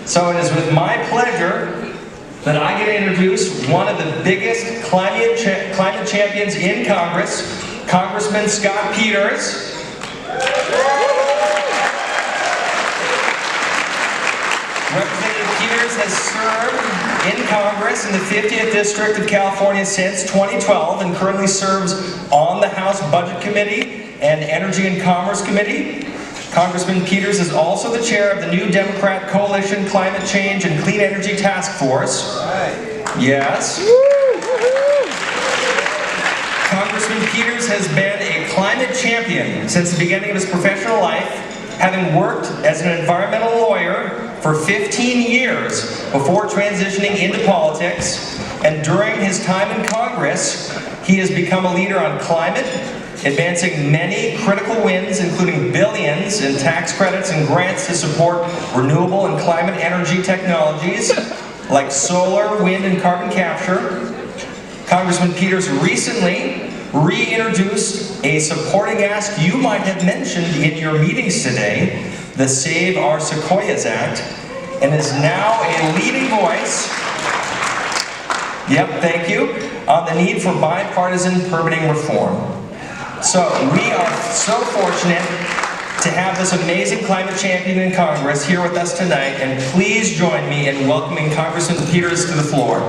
So it is with my pleasure that I get to introduce one of the biggest climate champions in Congress, Congressman Scott Peters. Representative Peters has served in Congress in the 50th District of California since 2012 and currently serves on the House Budget Committee and Energy and Commerce Committee. Congressman Peters is also the chair of the New Democrat Coalition Climate Change and Clean Energy Task Force. Yes. Congressman Peters has been a climate champion since the beginning of his professional life, having worked as an environmental lawyer for 15 years before transitioning into politics. And during his time in Congress, he has become a leader on climate, advancing many critical wins, including billions in tax credits and grants to support renewable and climate energy technologies like solar, wind, and carbon capture. Congressman Peters recently reintroduced a supporting ask you might have mentioned in your meetings today, the Save Our Sequoias Act, and is now a leading voice, thank you, on the need for bipartisan permitting reform. So we are so fortunate to have this amazing climate champion in Congress here with us tonight, and please join me in welcoming Congressman Peters to the floor.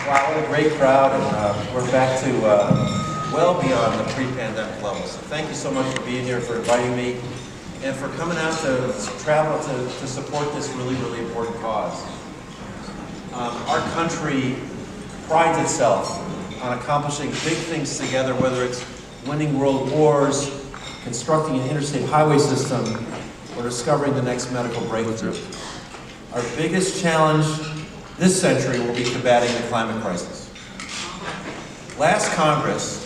Wow, what a great crowd, and we're back to well beyond the pre-pandemic levels. So thank you so much for being here, for inviting me, and for coming out to travel to support this really, really important cause. Our country prides itself on accomplishing big things together, whether it's winning world wars, constructing an interstate highway system, or discovering the next medical breakthrough. Our biggest challenge this century will be combating the climate crisis. Last Congress,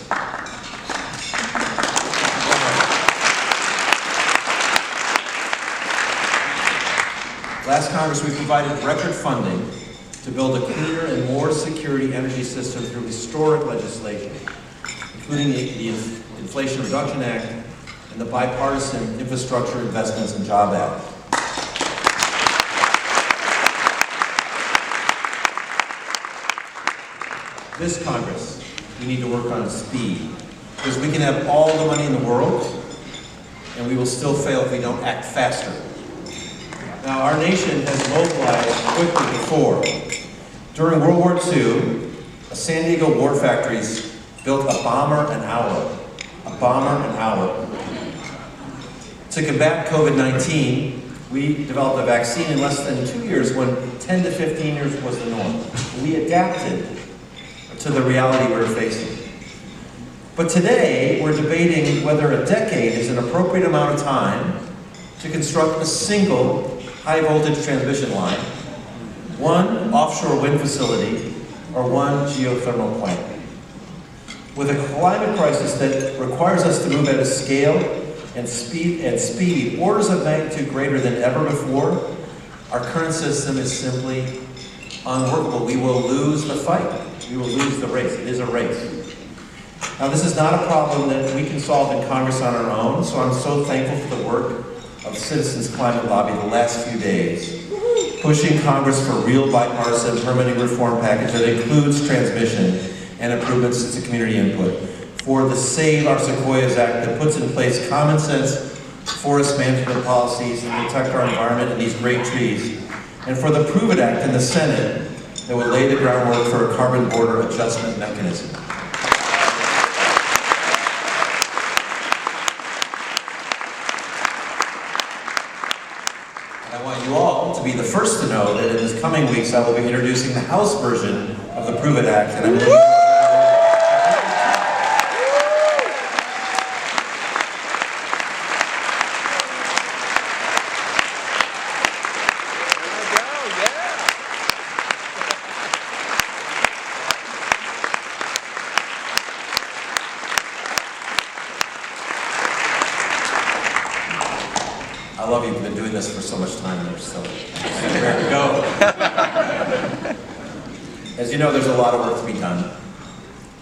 we provided record funding to build a cleaner and more security energy system through historic legislation, including the Inflation Reduction Act and the Bipartisan Infrastructure Investments and Jobs Act. This Congress, we need to work on speed, because we can have all the money in the world, and we will still fail if we don't act faster. Now, our nation has mobilized quickly before. During World War II, San Diego war factories built a bomber an hour. A bomber an hour. To combat COVID-19, we developed a vaccine in less than 2 years when 10 to 15 years was the norm. We adapted to the reality we're facing. But today, we're debating whether a decade is an appropriate amount of time to construct a single high-voltage transmission line, one offshore wind facility, or one geothermal plant. With a climate crisis that requires us to move at a scale and speed orders of magnitude greater than ever before, our current system is simply unworkable. We will lose the fight. We will lose the race. It is a race. Now, this is not a problem that we can solve in Congress on our own, so I'm so thankful for the work of Citizens Climate Lobby the last few days, pushing Congress for real bipartisan permitting reform package that includes transmission and improvements to community input, for the Save Our Sequoias Act that puts in place common sense forest management policies to protect our environment and these great trees, and for the Prove It Act in the Senate that would lay the groundwork for a carbon border adjustment mechanism. And I want you all to be the first to know that in this coming weeks I will be introducing the House version of the Prove It Act, and I'm really love you. You've been doing this for so much time, and so there we go. As you know, there's a lot of work to be done,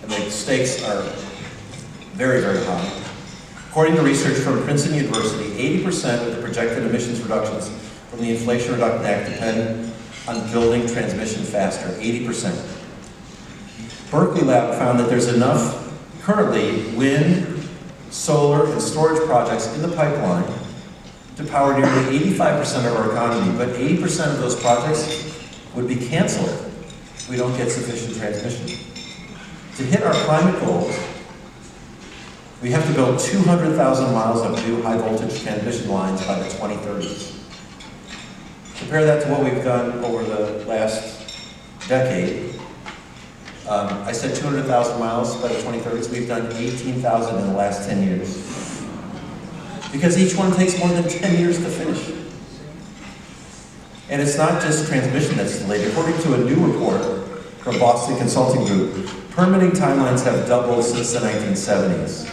and the stakes are very, very high. According to research from Princeton University, 80% of the projected emissions reductions from the Inflation Reduction Act depend on building transmission faster, 80%. Berkeley Lab found that there's enough currently wind, solar, and storage projects in the pipeline to power nearly 85% of our economy, but 80% of those projects would be canceled if we don't get sufficient transmission. To hit our climate goals, we have to build 200,000 miles of new high-voltage transmission lines by the 2030s. Compare that to what we've done over the last decade. I said 200,000 miles by the 2030s. We've done 18,000 in the last 10 years. Because each one takes more than 10 years to finish. And it's not just transmission that's delayed. According to a new report from Boston Consulting Group, permitting timelines have doubled since the 1970s.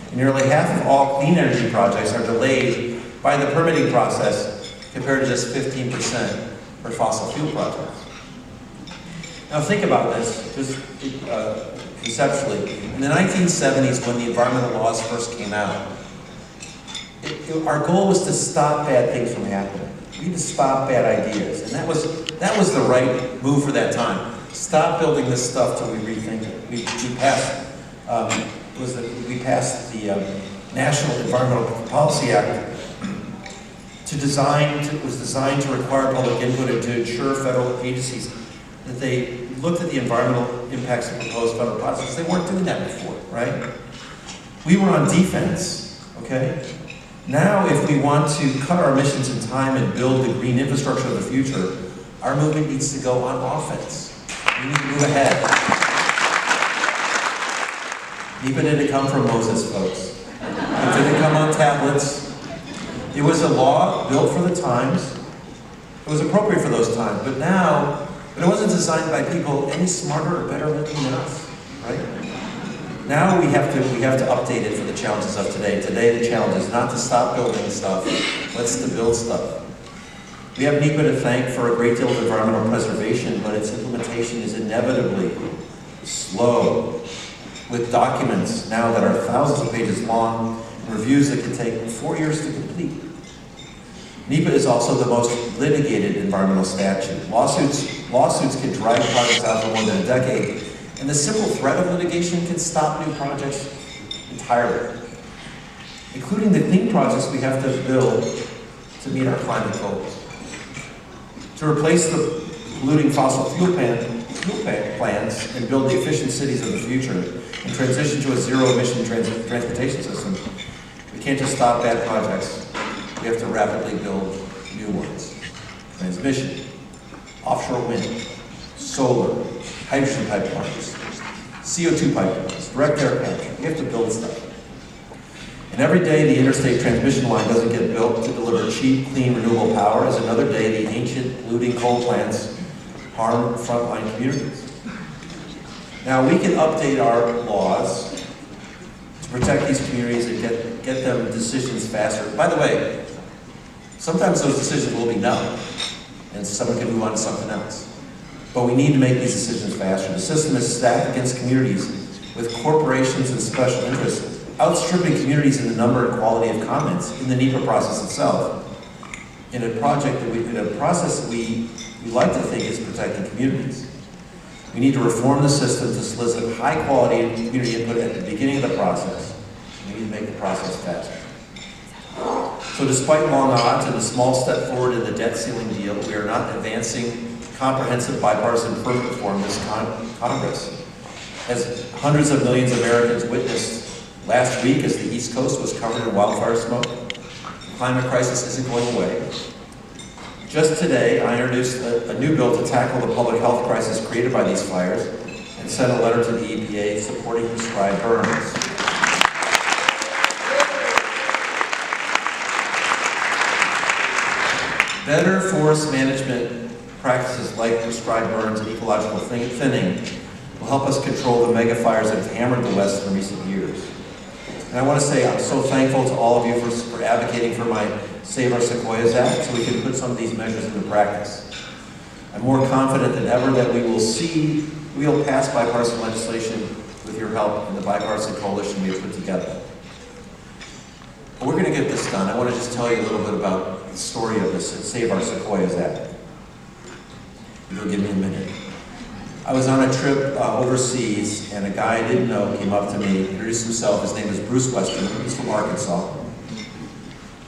And nearly half of all clean energy projects are delayed by the permitting process compared to just 15% for fossil fuel projects. Now think about this, just conceptually. In the 1970s, when the environmental laws first came out, our goal was to stop bad things from happening. We need to stop bad ideas, and that was the right move for that time. Stop building this stuff till we rethink it. We passed the National Environmental Policy Act was designed to require public input and to ensure federal agencies that they looked at the environmental impacts of proposed federal projects. They weren't doing that before, right? We were on defense, okay? Now, if we want to cut our emissions in time and build the green infrastructure of the future, our movement needs to go on offense. We need to move ahead. NEPA didn't come from Moses, folks. It didn't come on tablets. It was a law built for the times. It was appropriate for those times, but it wasn't designed by people any smarter or better looking than us, right? Now we have to update it for the challenges of today. Today the challenge is not to stop building stuff, but it's to build stuff. We have NEPA to thank for a great deal of environmental preservation, but its implementation is inevitably slow, with documents now that are thousands of pages long and reviews that can take 4 years to complete. NEPA is also the most litigated environmental statute. Lawsuits can drag projects out for more than a decade, and the simple threat of litigation can stop new projects entirely, including the clean projects we have to build to meet our climate goals. To replace the polluting fossil fuel plants and build the efficient cities of the future and transition to a zero-emission transportation system, we can't just stop bad projects. We have to rapidly build new ones. Transmission, offshore wind, solar, hydrogen pipelines, CO2 pipelines, direct air capture. We have to build stuff. And every day the interstate transmission line doesn't get built to deliver cheap, clean, renewable power is another day the ancient polluting coal plants harm frontline communities. Now we can update our laws to protect these communities and get them decisions faster. By the way, sometimes those decisions will be no, and someone can move on to something else. But we need to make these decisions faster. The system is stacked against communities with corporations and special interests, outstripping communities in the number and quality of comments in the NEPA process itself. In a process that we like to think is protecting communities. We need to reform the system to solicit high-quality community input at the beginning of the process. We need to make the process faster. So despite long odds and a small step forward in the debt ceiling deal, we are not advancing comprehensive bipartisan permit reform this Congress. As hundreds of millions of Americans witnessed last week as the East Coast was covered in wildfire smoke, the climate crisis isn't going away. Just today, I introduced a new bill to tackle the public health crisis created by these fires and sent a letter to the EPA supporting prescribed burns. Better forest management practices like prescribed burns and ecological thinning will help us control the mega fires that have hammered the West in recent years. And I want to say I'm so thankful to all of you for advocating for my Save Our Sequoias Act so we can put some of these measures into practice. I'm more confident than ever that we'll pass bipartisan legislation with your help and the bipartisan coalition we have put together. But we're going to get this done. I want to just tell you a little bit about the story of this Save Our Sequoias Act. If you'll give me a minute. I was on a trip overseas, and a guy I didn't know came up to me, introduced himself. His name is Bruce Westerman. He's from Arkansas.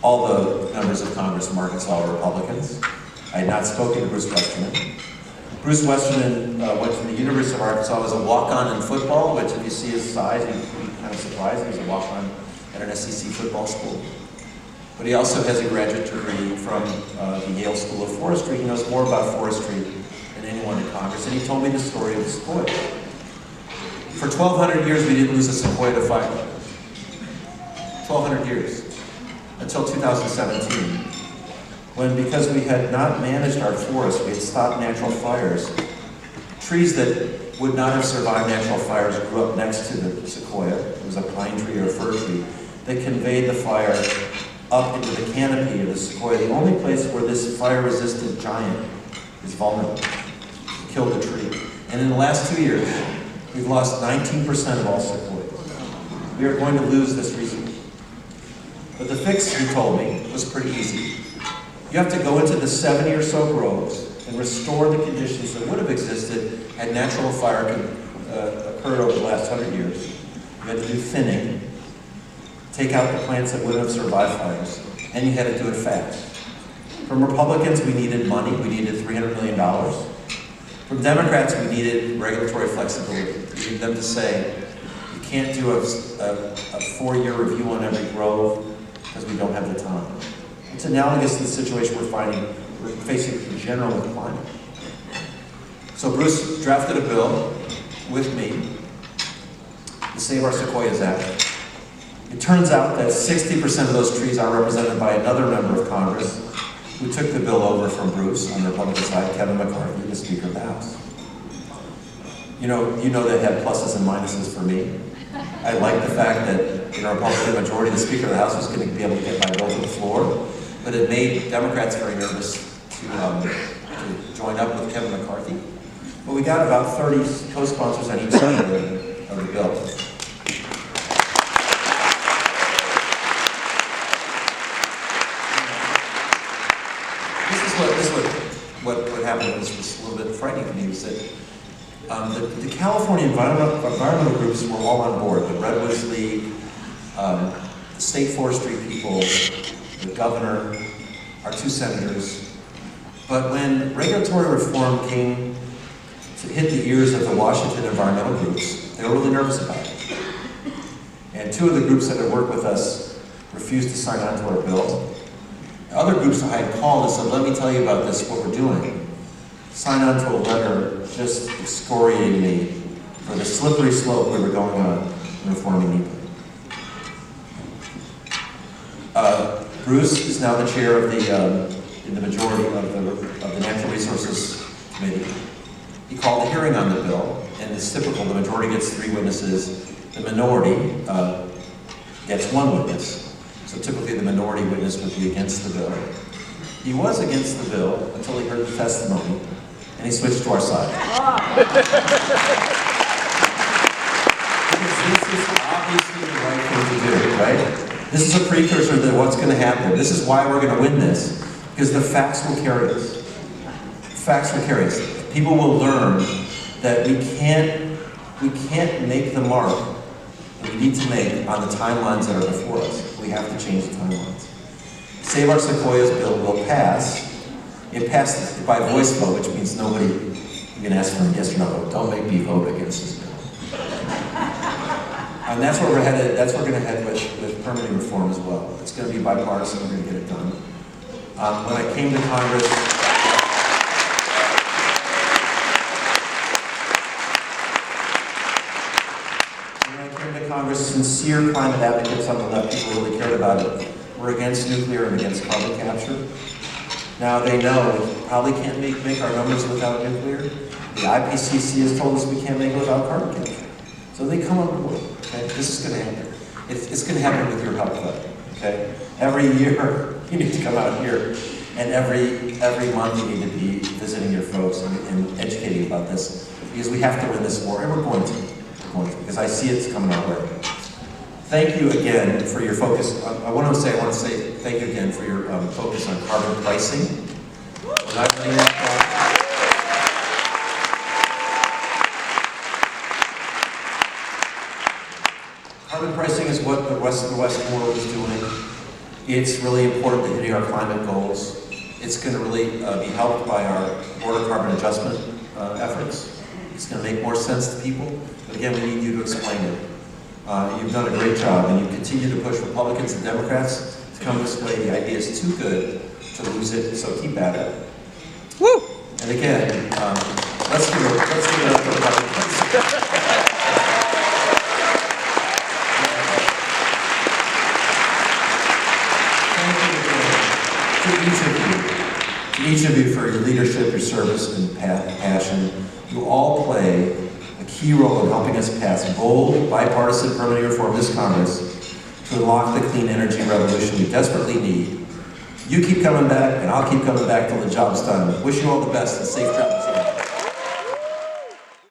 All the members of Congress from Arkansas are Republicans. I had not spoken to Bruce Westerman. Bruce Westerman went to the University of Arkansas, was a walk-on in football, which if you see his size, you'd be kind of surprised. He was a walk-on at an SEC football school. But he also has a graduate degree from the Yale School of Forestry. He knows more about forestry than anyone in Congress, and he told me the story of the sequoia. For 1,200 years, we didn't lose a sequoia to fire. 1,200 years, until 2017. When, because we had not managed our forests, we had stopped natural fires, trees that would not have survived natural fires grew up next to the sequoia. It was a pine tree or a fir tree that conveyed the fire up into the canopy of the sequoia. The only place where this fire-resistant giant is vulnerable. It killed the tree. And in the last 2 years, we've lost 19% of all sequoias. We are going to lose this resource. But the fix, he told me, was pretty easy. You have to go into the 70 or so groves and restore the conditions that would have existed had natural fire occurred over the last 100 years. You had to do thinning, take out the plants that wouldn't have survived fires, and you had to do it fast. From Republicans, we needed money. We needed $300 million. From Democrats, we needed regulatory flexibility. We needed them to say, you can't do a 4-year review on every grove because we don't have the time. It's analogous to the situation we're facing in general with climate. So Bruce drafted a bill with me, the Save Our Sequoias Act. It turns out that 60% of those trees are represented by another member of Congress who took the bill over from Bruce on the Republican side, Kevin McCarthy, the Speaker of the House. You know that had pluses and minuses for me. I like the fact that in a Republican majority, the Speaker of the House was going to be able to get my bill to the floor, but it made Democrats very nervous to join up with Kevin McCarthy. But we got about 30 co-sponsors on each side of the bill. This is what happened. This was a little bit frightening to me. Was that the California environmental groups were all on board. The Redwoods League, the state forestry people, the governor, our 2 senators. But when regulatory reform came to hit the ears of the Washington environmental groups, they were really nervous about it. And 2 of the groups that had worked with us refused to sign on to our bill. Other groups I had called and said, let me tell you about this, what we're doing. Sign on to a letter just excoriating me for the slippery slope we were going on in reforming NEPA. Bruce is now the chair of in the majority of the Natural Resources Committee. He called a hearing on the bill, and it's typical, the majority gets 3 witnesses, the minority gets 1 witness. So typically the minority witness would be against the bill. He was against the bill until he heard the testimony, and he switched to our side. Because this is obviously the right thing to do, right? This is a precursor to what's going to happen. This is why we're going to win this, because the facts will carry us. Facts will carry us. People will learn that we can't make the mark that we need to make on the timelines that are before us. We have to change the timelines. Save Our Sequoias bill will pass. It passed by voice vote, which means nobody, you can ask for a yes or no vote. Don't make me vote against this bill. And that's where we're headed. That's where we're going to head with permitting reform as well. It's going to be bipartisan. We're going to get it done. When I came to Congress, sincere climate advocates on the left, people really cared about it, were against nuclear and against carbon capture. Now they know we probably can't make our numbers without nuclear. The IPCC has told us we can't make it without carbon capture. So they come on board. Okay? This is going to happen. It's going to happen with your help club, okay? Every year, you need to come out here, and every month you need to be visiting your folks and educating about this, because we have to win this war, and we're going to, because I see it's coming our way. Thank you again for your focus. I want to say thank you again for your focus on carbon pricing. When I bring that carbon pricing is what the Western world is doing. It's really important to hitting our climate goals. It's going to really be helped by our border carbon adjustment efforts. It's going to make more sense to people, but again, we need you to explain it. You've done a great job, and you continue to push Republicans and Democrats to come this way. The idea is too good to lose it, so keep at it. Woo! And again, let's give it up for Republicans. To each of you for your leadership, your service, and passion. You all play a key role in helping us pass bold, bipartisan permitting reform this Congress to unlock the clean energy revolution we desperately need. You keep coming back, and I'll keep coming back till the job's done. Wish you all the best and safe travels.